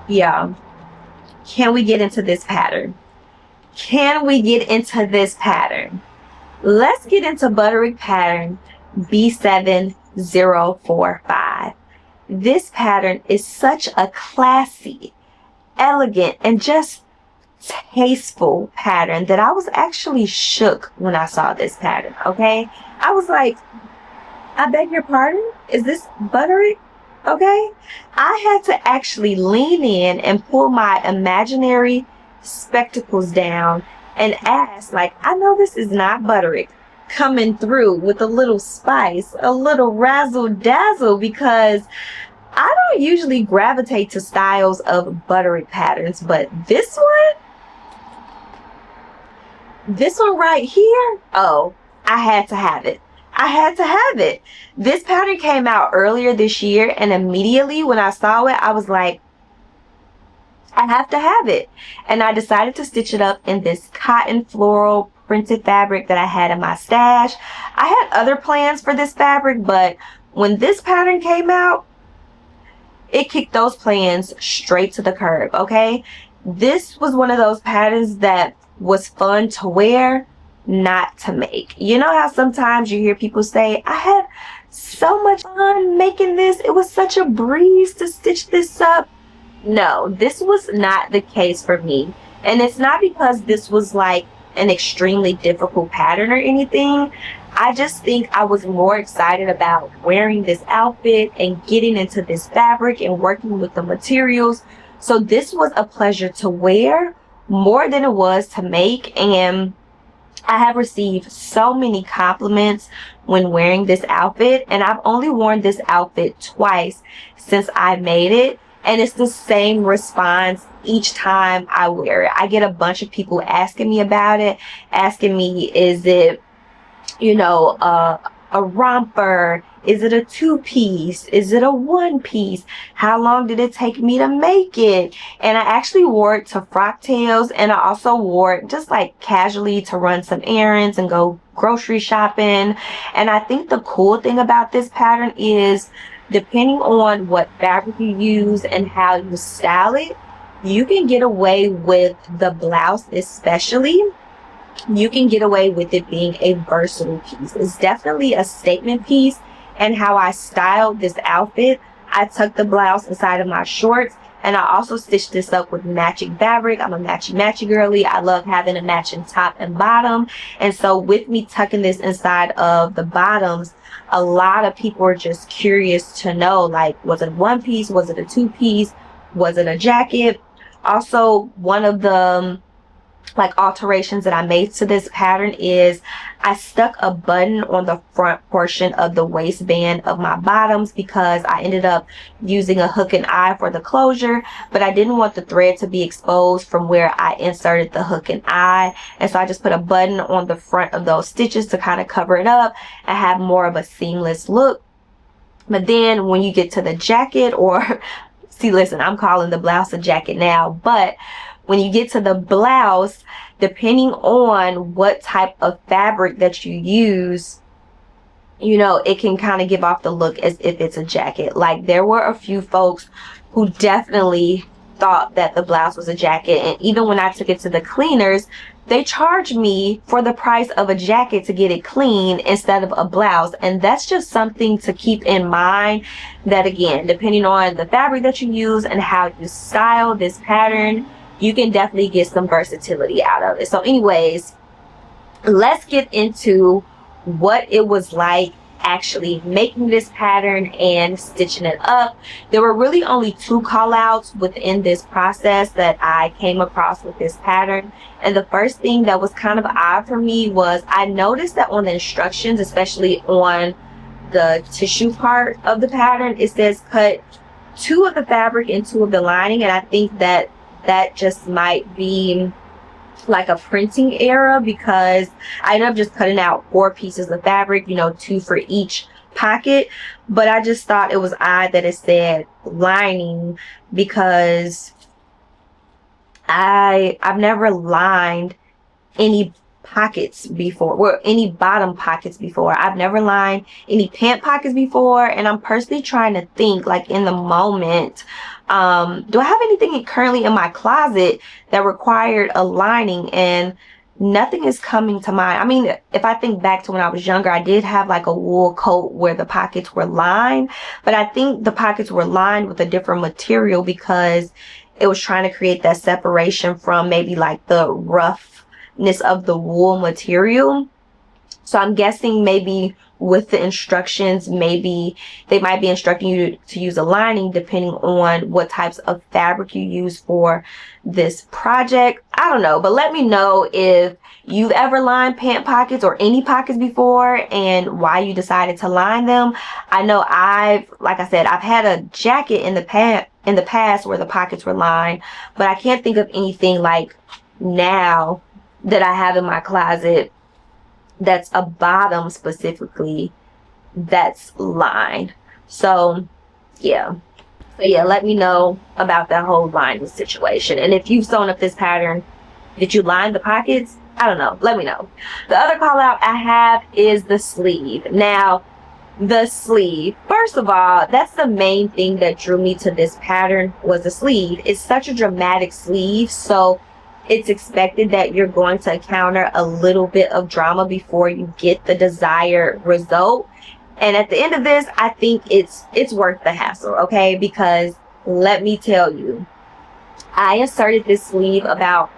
Yeah. Can we get into this pattern? Can we get into this pattern? Let's get into Butterick Pattern B7045. This pattern is such a classy, elegant, and just tasteful pattern that I was actually shook when I saw this pattern, okay? I was like, I beg your pardon? Is this Butterick? Okay? I had to actually lean in and pull my imaginary spectacles down and ask, like, I know this is not Butterick coming through with a little spice, a little razzle dazzle, because I don't usually gravitate to styles of Butterick patterns, but this one right here, oh, I had to have it. I had to have it. This pattern came out earlier this year, and immediately when I saw it, I was like, I have to have it. And I decided to stitch it up in this cotton floral printed fabric that I had in my stash. I had other plans for this fabric, but when this pattern came out, it kicked those plans straight to the curb, okay? This was one of those patterns that was fun to wear, not to make. You know how sometimes you hear people say, I had so much fun making this. It was such a breeze to stitch this up. No, this was not the case for me. And it's not because this was like an extremely difficult pattern or anything. I just think I was more excited about wearing this outfit and getting into this fabric and working with the materials. So this was a pleasure to wear more than it was to make. And I have received so many compliments when wearing this outfit, and I've only worn this outfit twice since I made it, and it's the same response each time I wear it. I get a bunch of people asking me about it, asking me, is it, you know, a romper? Is it a two-piece? Is it a one-piece? How long did it take me to make it? And I actually wore it to frock tails, and I also wore it just like casually to run some errands and go grocery shopping. And I think the cool thing about this pattern is, depending on what fabric you use and how you style it, you can get away with the blouse especially. You can get away with it being a versatile piece. It's definitely a statement piece. And how I styled this outfit, I tucked the blouse inside of my shorts, and I also stitched this up with matching fabric. I'm a matchy girly. I love having a matching top and bottom. And so with me tucking this inside of the bottoms, a lot of people were just curious to know, like, was it one piece? Was it a two piece? Was it a jacket? Also, one of the like alterations that I made to this pattern is I stuck a button on the front portion of the waistband of my bottoms, because I ended up using a hook and eye for the closure, but I didn't want the thread to be exposed from where I inserted the hook and eye. And so I just put a button on the front of those stitches to kind of cover it up and have more of a seamless look. But then when you get to the jacket, or see, listen, I'm calling the blouse a jacket now, but when you get to the blouse, depending on what type of fabric that you use, you know, it can kind of give off the look as if it's a jacket. Like, there were a few folks who definitely thought that the blouse was a jacket, and even when I took it to the cleaners, they charged me for the price of a jacket to get it clean instead of a blouse. And that's just something to keep in mind, that again, depending on the fabric that you use and how you style this pattern, you can definitely get some versatility out of it. So anyways, let's get into what it was like actually making this pattern and stitching it up. There were really only two call outs within this process that I came across with this pattern. And the first thing that was kind of odd for me was I noticed that on the instructions, especially on the tissue part of the pattern, it says cut 2 of the fabric and 2 of the lining. And I think that just might be like a printing error, because I ended up just cutting out 4 pieces of fabric, you know, 2 for each pocket. But I just thought it was odd that it said lining, because I've never lined any pockets before, well, any bottom pockets before. I've never lined any pant pockets before, and I'm personally trying to think, like, in the moment, do I have anything currently in my closet that required a lining? And nothing is coming to mind. I mean, if I think back to when I was younger, I did have like a wool coat where the pockets were lined, but I think the pockets were lined with a different material because it was trying to create that separation from maybe like the roughness of the wool material. So I'm guessing maybe with the instructions, maybe they might be instructing you to use a lining depending on what types of fabric you use for this project. I don't know, but let me know if you've ever lined pant pockets or any pockets before and why you decided to line them. I know like I said, I've had a jacket in the past where the pockets were lined, but I can't think of anything like now that I have in my closet that's a bottom specifically that's lined. So yeah, let me know about that whole lining situation. And if you've sewn up this pattern, did you line the pockets? I don't know, let me know. The other call out I have is the sleeve. Now the sleeve, first of all, that's the main thing that drew me to this pattern, was the sleeve. It's such a dramatic sleeve, so it's expected that you're going to encounter a little bit of drama before you get the desired result. And at the end of this, I think it's worth the hassle, okay? Because let me tell you, I inserted this sleeve about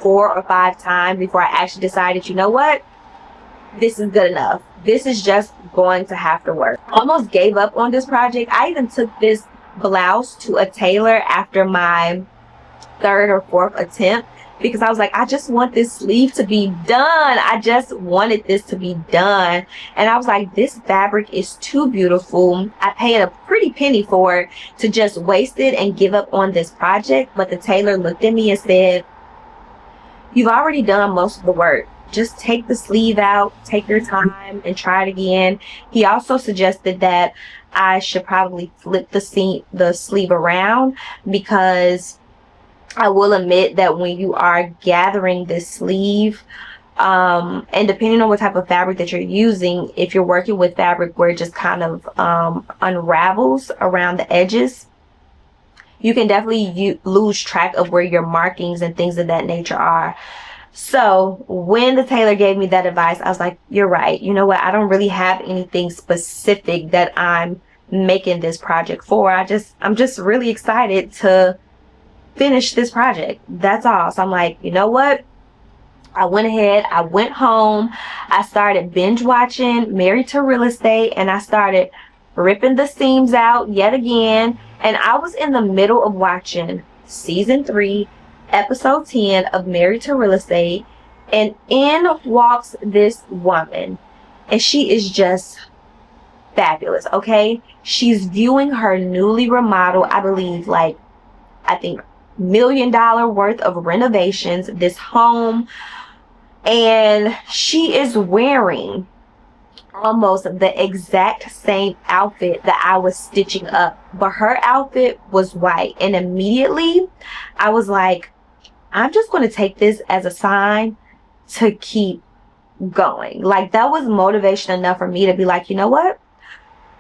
4 or 5 times before I actually decided, you know what? This is good enough. This is just going to have to work. Almost gave up on this project. I even took this blouse to a tailor after my 3rd or 4th attempt, because I was like, I just want this sleeve to be done. I just wanted this to be done. And I was like, this fabric is too beautiful. I paid a pretty penny for it to just waste it and give up on this project. But the tailor looked at me and said, you've already done most of the work. Just take the sleeve out, take your time, and try it again. He also suggested that I should probably flip the sleeve around, because I will admit that when you are gathering this sleeve, and depending on what type of fabric that you're using, if you're working with fabric where it just kind of unravels around the edges, you can definitely lose track of where your markings and things of that nature are. So when the tailor gave me that advice, I was like, you're right. You know what? I don't really have anything specific that I'm making this project for. I'm just really excited to finish this project. That's all. So I'm like, you know what? I went ahead, I went home, I started binge watching Married to Real Estate, and I started ripping the seams out yet again. And I was in the middle of watching season 3, episode 10 of Married to Real Estate, and in walks this woman, and she is just fabulous. Okay, she's viewing her newly remodeled, I believe, like, I think $1 million worth of renovations, this home, and she is wearing almost the exact same outfit that I was stitching up, but her outfit was white. And immediately I was like, I'm just going to take this as a sign to keep going. Like, that was motivation enough for me to be like, you know what,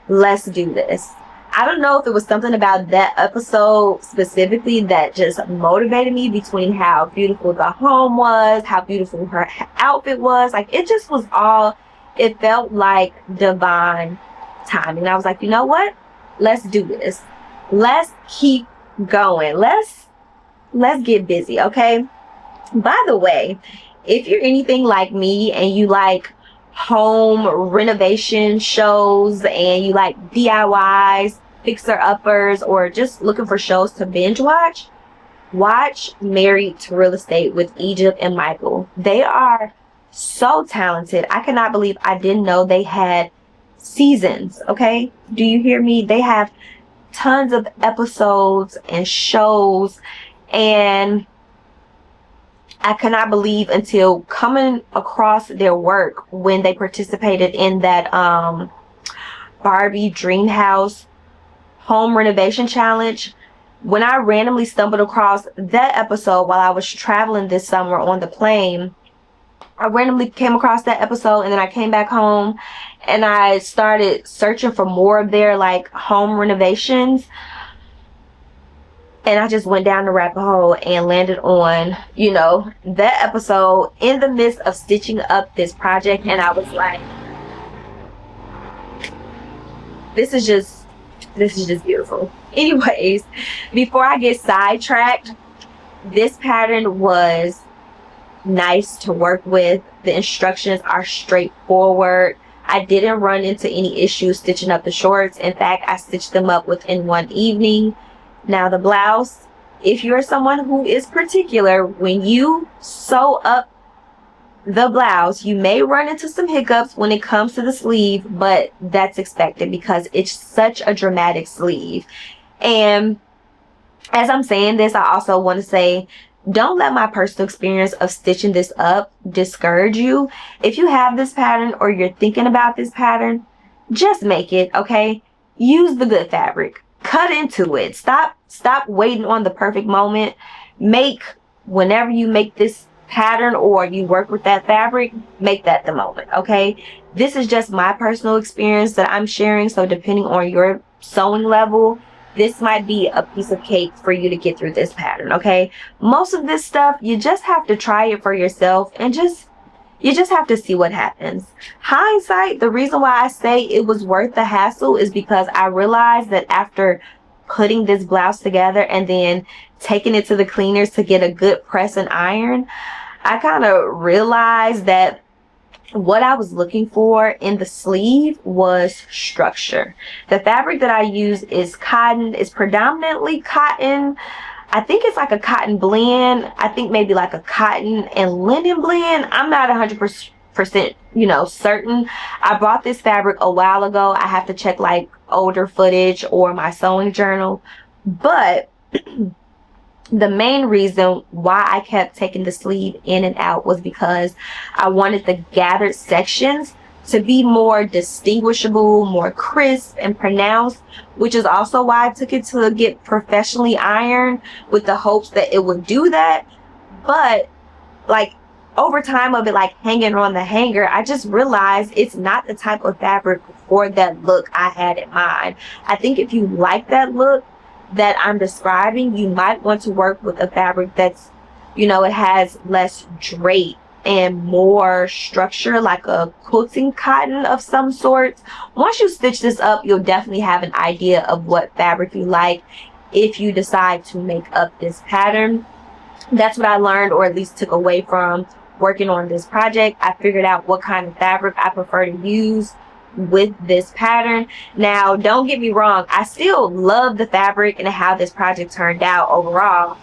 let's do this. I don't know if it was something about that episode specifically that just motivated me, between how beautiful the home was, how beautiful her outfit was. Like, it just was all, it felt like divine timing. I was like, you know what? Let's do this. Let's keep going. Let's get busy, okay? By the way, if you're anything like me and you like home renovation shows and you like DIYs, fixer-uppers, or just looking for shows to binge watch, watch Married to Real Estate with Egypt and Michael. They are so talented. I cannot believe I didn't know they had seasons, okay? Do you hear me? They have tons of episodes and shows, and I cannot believe until coming across their work when they participated in that Barbie Dream House home renovation challenge. When I randomly stumbled across that episode while I was traveling this summer on the plane, I randomly came across that episode, and then I came back home and I started searching for more of their like home renovations, and I just went down the rabbit hole and landed on, you know, that episode in the midst of stitching up this project. And I was like, this is just beautiful. Anyways, before I get sidetracked, this pattern was nice to work with. The instructions are straightforward. I didn't run into any issues stitching up the shorts. In fact, I stitched them up within one evening. Now the blouse, if you're someone who is particular, when you sew up the blouse, you may run into some hiccups when it comes to the sleeve, but that's expected because it's such a dramatic sleeve. And as I'm saying this, I also want to say, don't let my personal experience of stitching this up discourage you. If you have this pattern or you're thinking about this pattern, just make it, okay? Use the good fabric. Cut into it. Stop waiting on the perfect moment. Whenever you make this pattern or you work with that fabric, make that the moment, okay? This is just my personal experience that I'm sharing, so depending on your sewing level, this might be a piece of cake for you to get through this pattern, okay? Most of this stuff, you just have to try it for yourself and you just have to see what happens. Hindsight, the reason why I say it was worth the hassle is because I realized that after putting this blouse together and then taking it to the cleaners to get a good press and iron, I kind of realized that what I was looking for in the sleeve was structure. The fabric that I use is cotton. It's predominantly cotton. I think it's like a cotton blend. I think maybe like a cotton and linen blend. I'm not 100%, you know, certain. I bought this fabric a while ago. I have to check like older footage or my sewing journal. But the main reason why I kept taking the sleeve in and out was because I wanted the gathered sections to be more distinguishable, more crisp and pronounced, which is also why I took it to get professionally ironed with the hopes that it would do that. But like over time of it like hanging on the hanger, I just realized it's not the type of fabric for that look I had in mind. I think if you like that look that I'm describing, you might want to work with a fabric that's, you know, it has less drape and more structure, like a quilting cotton of some sort. Once you stitch this up, you'll definitely have an idea of what fabric you like if you decide to make up this pattern. That's what I learned, or at least took away from working on this project. I figured out what kind of fabric I prefer to use with this pattern. Now, don't get me wrong, I still love the fabric and how this project turned out overall.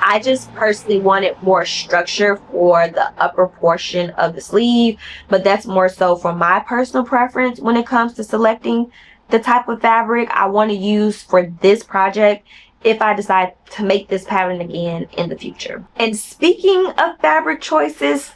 I just personally wanted more structure for the upper portion of the sleeve, but that's more so for my personal preference when it comes to selecting the type of fabric I want to use for this project if I decide to make this pattern again in the future. And speaking of fabric choices,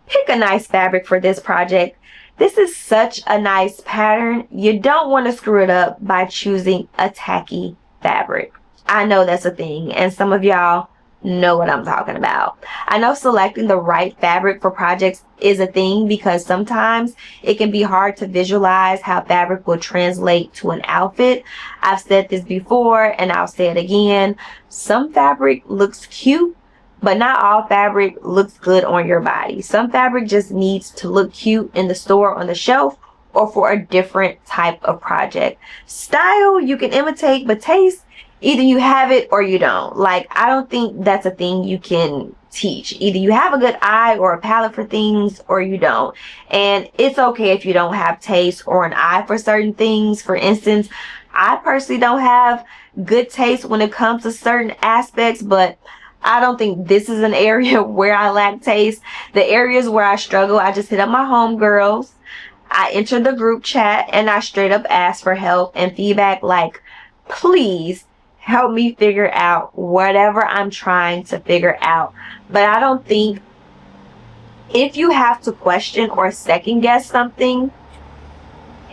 pick a nice fabric for this project. This is such a nice pattern. You don't want to screw it up by choosing a tacky fabric. I know that's a thing, and some of y'all know what I'm talking about. I know selecting the right fabric for projects is a thing because sometimes it can be hard to visualize how fabric will translate to an outfit. I've said this before and I'll say it again. Some fabric looks cute, but not all fabric looks good on your body. Some fabric just needs to look cute in the store on the shelf or for a different type of project. Style you can imitate, but taste, either you have it or you don't. Like, I don't think that's a thing you can teach. Either you have a good eye or a palette for things or you don't. And it's okay if you don't have taste or an eye for certain things. For instance, I personally don't have good taste when it comes to certain aspects, but I don't think this is an area where I lack taste. The areas where I struggle, I just hit up my homegirls. I entered the group chat and I straight up asked for help and feedback, like, please help me figure out whatever I'm trying to figure out. But I don't think, if you have to question or second guess something,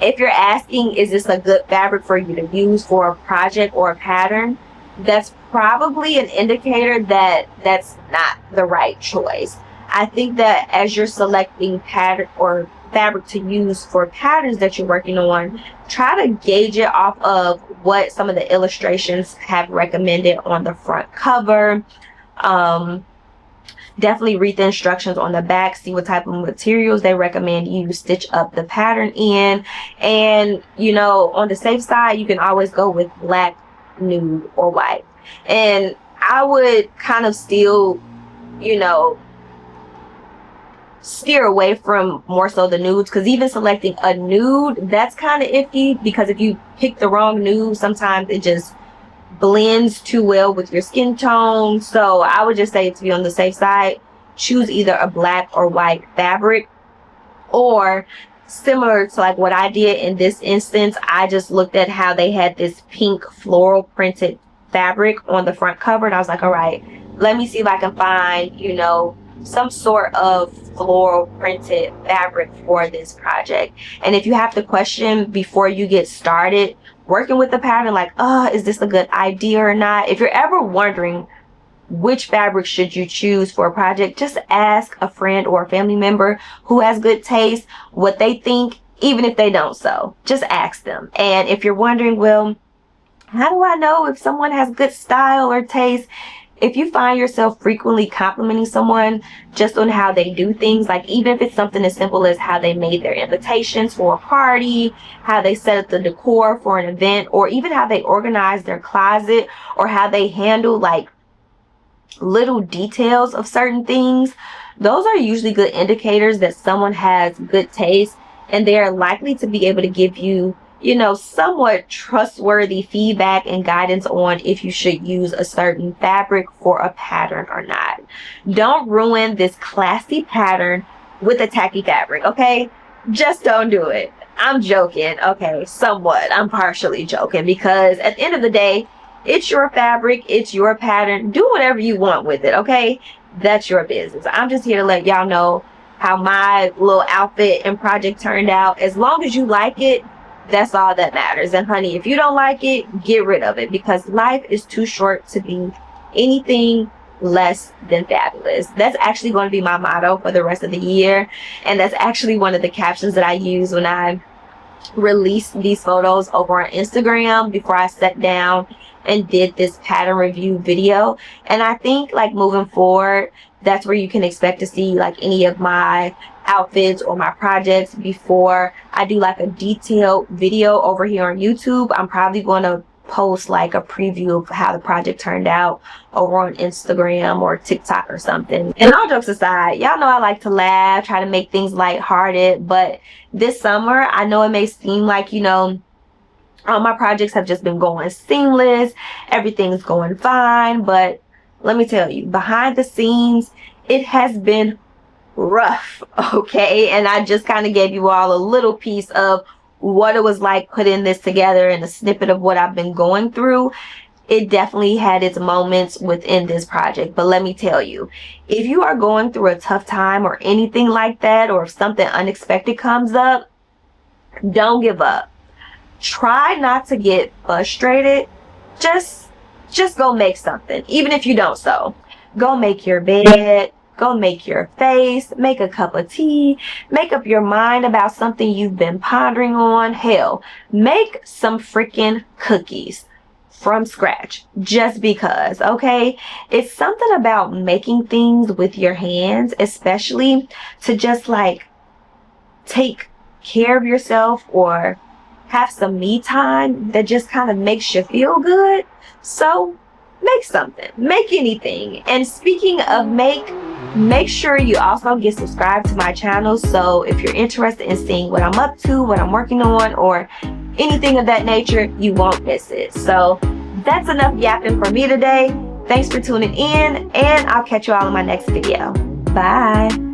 if you're asking, is this a good fabric for you to use for a project or a pattern, that's probably an indicator that that's not the right choice. I think that as you're selecting pattern or fabric to use for patterns that you're working on, try to gauge it off of what some of the illustrations have recommended on the front cover. Definitely read the instructions on the back, see what type of materials they recommend you stitch up the pattern in. And you know, on the safe side, you can always go with black, nude, or white. And I would kind of still, you know, steer away from more so the nudes, because even selecting a nude, that's kind of iffy, because if you pick the wrong nude, sometimes it just blends too well with your skin tone. So I would just say, to be on the safe side, choose either a black or white fabric, or similar to like what I did in this instance, I just looked at how they had this pink floral printed fabric on the front cover, and I was like, all right, let me see if I can find, you know, some sort of floral printed fabric for this project. And if you have to question before you get started working with the pattern, like, is this a good idea or not? If you're ever wondering which fabric should you choose for a project, just ask a friend or a family member who has good taste what they think, even if they don't sew. Just ask them. And if you're wondering, well, how do I know if someone has good style or taste? If you find yourself frequently complimenting someone just on how they do things, like even if it's something as simple as how they made their invitations for a party, how they set up the decor for an event, or even how they organize their closet, or how they handle like little details of certain things, those are usually good indicators that someone has good taste, and they are likely to be able to give you, you know, somewhat trustworthy feedback and guidance on if you should use a certain fabric for a pattern or not. Don't ruin this classy pattern with a tacky fabric, okay? Just don't do it. I'm joking, okay, somewhat. I'm partially joking, because at the end of the day, it's your fabric, it's your pattern. Do whatever you want with it, okay? That's your business. I'm just here to let y'all know how my little outfit and project turned out. As long as you like it, that's all that matters. And honey, if you don't like it, get rid of it, because life is too short to be anything less than fabulous. That's actually going to be my motto for the rest of the year, and that's actually one of the captions that I use when I release these photos over on Instagram before I sat down and did this pattern review video. And I think like moving forward, that's where you can expect to see like any of my outfits or my projects before I do like a detailed video over here on YouTube. I'm probably going to post like a preview of how the project turned out over on Instagram or TikTok or something. And all jokes aside, y'all know I like to laugh, try to make things lighthearted, but this summer, I know it may seem like, you know, all my projects have just been going seamless, everything's going fine, but let me tell you, behind the scenes, it has been rough, okay? And I just kind of gave you all a little piece of what it was like putting this together and a snippet of what I've been going through. It definitely had its moments within this project, but let me tell you, if you are going through a tough time or anything like that, or if something unexpected comes up, don't give up. Try not to get frustrated. Just go make something, even if you don't sew. Go make your bed, go make your face, make a cup of tea, make up your mind about something you've been pondering on. Hell, make some freaking cookies from scratch, just because, okay? It's something about making things with your hands, especially to just like take care of yourself or have some me time, that just kind of makes you feel good. So make something, make anything. And speaking of make sure you also get subscribed to my channel, so if you're interested in seeing what I'm up to, what I'm working on, or anything of that nature, you won't miss it. So that's enough yapping for me today. Thanks for tuning in, and I'll catch you all in my next video. Bye.